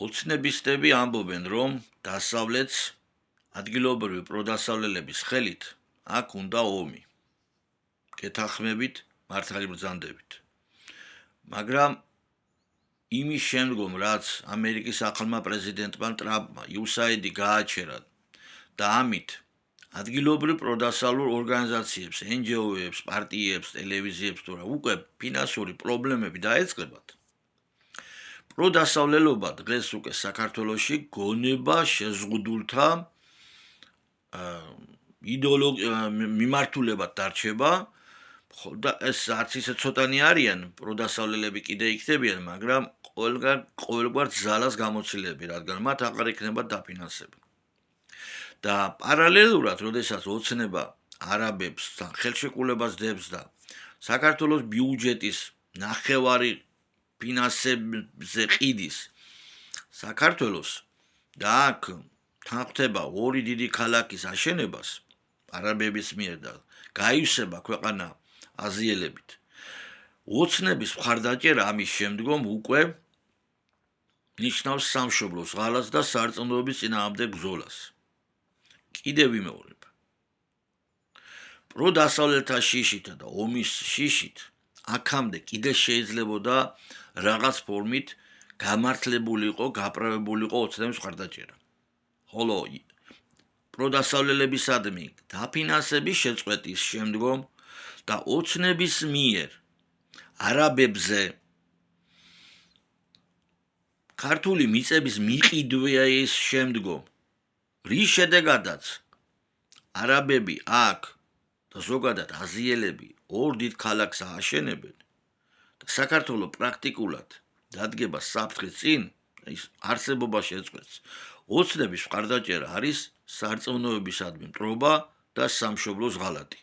ოცნებისტები ამბობენ, რომ დასავლეთს ადგილობრივი პროდასავლელების ხელით აქ უნდა ომი. გეთანხმებით, მართალი ბრძანდებით. მაგრამ იმის შემდგომ, რაც ამერიკის ახალმა პრეზიდენტმა ტრამპმა USAID გააჩერა და ამით ადგილობრივ პროდასავლურ ორგანიზაციებს, NGO-ებს, პარტიებს, ტელევიზიებს თუ რა უკვე ფინანსური პრობლემები დაეწყებათ. პროდასავლელობა დღეს უკვე საქართველოში გონება შეზღუდულთა მიმართულებად დარჩება. და ეს არც ისე ცოტანი არიან პროდასავლელები კიდე იქნებიან, მაგრამ ყოველგვარ ძალას გამოცილები, რადგან მათ აღარ იქნება დაფინანსება. და პარალელურად, როდესაც ოცნება არაბებს ხელშეკრულებას დებს და საქართველოს ბიუჯეტის ნახევარი ფინანსებზე ყიდის საქართველოს და აქ თანხმდება ორი დიდი ქალაქის აშენებას არაბების მიერ და გაივსება ქვეყანა აზიელებით. ოცნების მხარდაჭერა ამის შემდგომ უკვე ნიშნავს სამშობლოს ღალას და სარწმუნოების წინააღმდეგ ბრძოლას. კიდევ ვიმეორებ. პროდასავლელთა შიშით და ომის შიშით აქამდე კიდე შეიძლებოდა რაღაც ფორმით გამართლებულიყო, გაправებულიყო ოცნების მხარდაჭერა. ხოლო პროდასავლელებისადმი დაფინანსების შეწყვეტის შემდგომ და ოცნების მიერ არაბებზე ქართული მიწების მიყიდვის შემდგომ რის შედეგადაც არაბები აქ და ზოგადად აზიელები ორ დიდ ქალაქს ააშენებენ და საქართველოს პრაქტიკულად დადგება საფრთხის წინ, ის არსებობა შეწყვეტს. ოცნების მხარდაჭერა არის სარწმუნოებისადმი მტრობა და სამშობლოს ღალატი.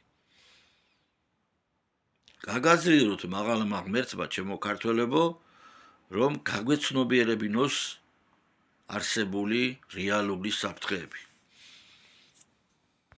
გაგაზრდოთ მაღალმა ღმერთმა ჩემო ქართველებო, რომ გაგვეცნობიერებინოს არსებული რეალური საფრთხეები.